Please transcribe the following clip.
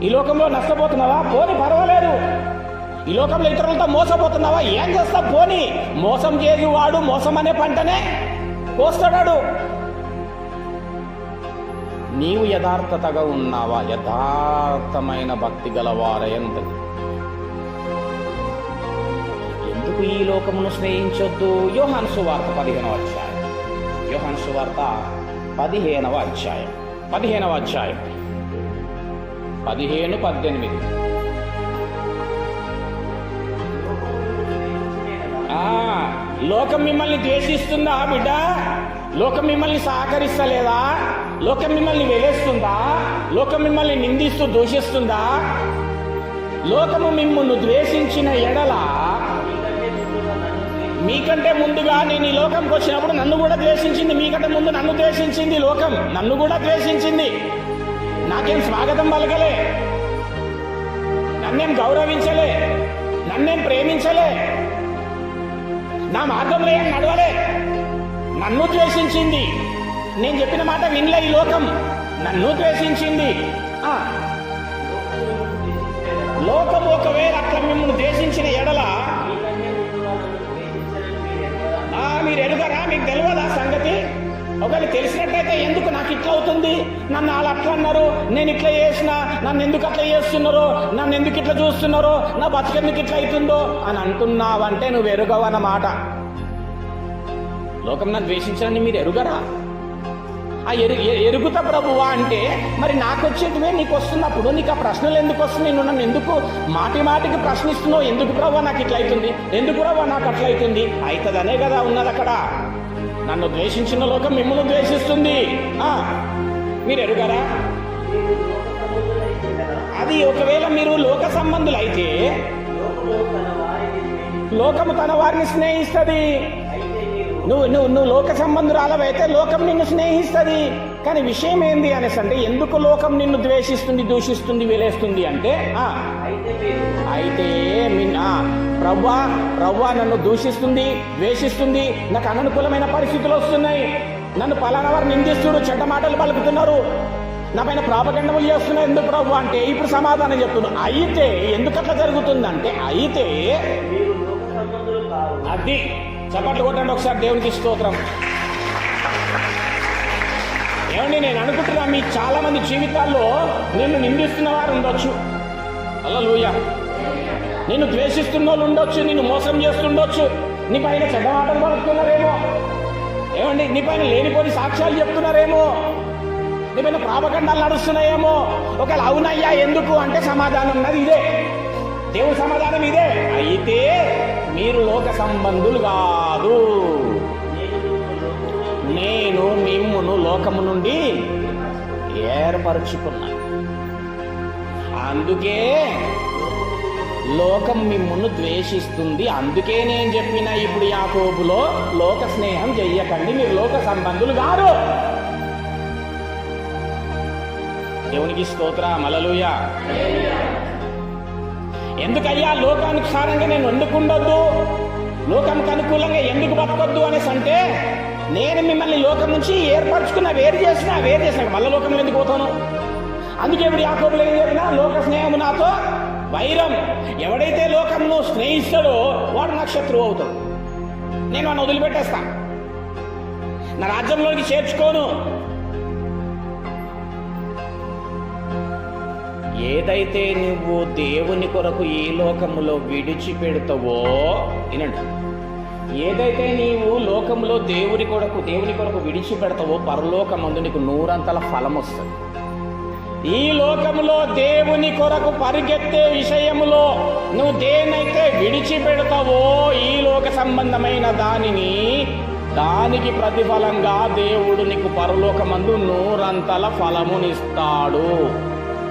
ఈ లోకంలో నష్టపోతున్నావా? పోనీ పర్వాలేదు. ఈ లోకంలో ఇతరులతో మోసపోతున్నావా? ఏం చేస్తావు? పోనీ మోసం చేసి వాడు మోసం అనే పంటనే కోస్తాడు. నీవు యథార్థతగా ఉన్నావా? యథార్థమైన భక్తి గలవారయంత ఎందుకు ఈ లోకమును స్నేహించొద్దు? యోహాను సువార్త 15వ అధ్యాయం. యోహాను సువార్త 15వ అధ్యాయం 15-18. లోకం మిమ్మల్ని ద్వేషిస్తుందా బిడ్డ? లోకం మిమ్మల్ని సహకరిస్తలేదా? లోకం మిమ్మల్ని వెలేస్తుందా? లోకం మిమ్మల్ని నిందిస్తూ దూషిస్తుందా? లోకము మిమ్మల్ని ద్వేషించిన ఎడల, మీకంటే ముందుగా నేను ఈ లోకంకి వచ్చినప్పుడు నన్ను కూడా ద్వేషించింది. మీకంటే ముందు నన్ను ద్వేషించింది లోకం. నన్ను కూడా ద్వేషించింది. నాకేం స్వాగతం పలకలే, నన్నేం గౌరవించలే, నన్నేం ప్రేమించలే, నా మార్గంలో ఏం నడవలే. నన్ను ద్వేషించింది. నేను చెప్పిన మాట వినలే ఈ లోకం. నన్ను ద్వేషించింది. లోకం ఒకవేళ అట్లా మిమ్మల్ని ద్వేషించిన ఎడల మీరు ఎరుగరా? మీకు తెలియదా సంగతి? ఒకవేళ తెలిసినట్టయితే ఎందుకు నాకు ఇట్లా అవుతుంది, నన్ను వాళ్ళు అట్లా అన్నారు, నేను ఇట్లా చేసిన, నన్ను ఎందుకు అట్లా చేస్తున్నారో, నన్ను ఎందుకు ఇట్లా చూస్తున్నారో, నా బతుకెందుకు ఇట్లా అవుతుందో అని అంటున్నావంటే నువ్వు ఎరుగవన్నమాట. లోకం నన్ను ద్వేషించాలని మీరు ఎరుగరా? ఎరుగుతా ప్రభువా అంటే మరి నాకు వచ్చేటివే నీకు వస్తున్నప్పుడు నీకు ఆ ప్రశ్నలు ఎందుకు వస్తున్నాయి? నువ్వు నన్ను ఎందుకు మాటికి ప్రశ్నిస్తున్నావు? ఎందుకు ప్రభువా నాకు ఇట్లా అవుతుంది, ఎందుకు ప్రభువా నాకు అట్లా అవుతుంది? అవుతుందనే కదా ఉన్నది అక్కడ. నన్ను ద్వేషించిన లోకం మిమ్మల్ని ద్వేషిస్తుంది. మీరు ఎరుగరా? అది ఒకవేళ మీరు లోక సంబంధులు అయితే లోకము తన వారిని స్నేహిస్తుంది. నువ్వు లోక సంబంధురాలవైతే లోకం నిన్ను స్నేహిస్తుంది. కానీ విషయం ఏంది అనేసి అంటే, ఎందుకు లోకం నిన్ను ద్వేషిస్తుంది, దూషిస్తుంది, వెలేస్తుంది అంటే అయితే ప్రవ్వా నన్ను దూషిస్తుంది, ద్వేషిస్తుంది, నాకు అననుకూలమైన పరిస్థితులు వస్తున్నాయి, నన్ను పలానా వారు నిందిస్తున్నారు, చెడ్డ మాటలు పలుకుతున్నారు, నా పైన ప్రాపగండములు చేస్తున్నారు. ఎందుకు ప్రవ్వా అంటే ఇప్పుడు సమాధానం చెప్తున్నాను. అయితే ఎందుకు అట్లా జరుగుతుందంటే, అయితే అది చప్పట్లు కొట్టండి ఒకసారి దేవునికి స్తోత్రం. ఏమండి, నేను అనుకుంటున్నా మీ చాలా మంది జీవితాల్లో నిన్ను నిందిస్తున్న వారు ఉండొచ్చు. హల్లెలూయా. నిన్ను ద్వేషిస్తున్న వాళ్ళు ఉండొచ్చు, నిన్ను మోసం చేస్తుండొచ్చు, నీ పైన చెడ్డ మాటలు పలుకుతున్నారేమో. ఏమండి, నీ పైన లేనిపోని సాక్ష్యాలు చెప్తున్నారేమో, నీ పైన ప్రాపగండాలు నడుస్తున్నాయేమో. ఒకవేళ అవునయ్యా ఎందుకు అంటే సమాధానం ఉన్నది ఇదే, దేవుని సమాధానం ఇదే. అయితే మీరు లోక సంబంధులు కాదు, నేను మిమ్మును లోకము నుండి ఏర్పరచుకున్నాను. అందుకే లోకం మిమ్మును ద్వేషిస్తుంది. అందుకే నేను చెప్పిన ఇప్పుడు యాకోబులో లోక స్నేహం చెయ్యకండి, మీరు లోక సంబంధులు కాదు. దేవునికి స్తోత్రం. హల్లెలూయా. ఎందుకయ్యా లోకానుసారంగా నేను ఎందుకు ఉండొద్దు, లోకానికి అనుకూలంగా ఎందుకు బతకొద్దు అనేసి అంటే, నేను మిమ్మల్ని లోకం నుంచి ఏర్పరచుకున్న, వేరు చేసిన మళ్ళీ లోకంలో ఎందుకు పోతాను? అందుకే ఇప్పుడు యాకోబులో ఏం చెప్పినా, లోక స్నేహము నాతో వైరం. ఎవడైతే లోకంను స్నేహిస్తాడో వాడు నాకు శత్రువు అవుతాడు. నేను వాడిని వదిలిపెట్టేస్తా, నా రాజ్యంలోకి చేర్చుకోను. ఏదైతే నువ్వు దేవుని కొరకు ఈ లోకములో విడిచిపెడతావో, వినండి, ఏదైతే నీవు లోకములో దేవుని కొరకు విడిచిపెడతావో పరలోకమందు నీకు 100 ఫలం వస్తుంది. ఈ లోకములో దేవుని కొరకు పరిగెత్తే విషయములో నువ్వు దేన్నైతే విడిచిపెడతావో, ఈ లోక సంబంధమైన దానికి ప్రతిఫలంగా దేవుడు నీకు పరలోకమందు 100 ఫలమునిస్తాడు.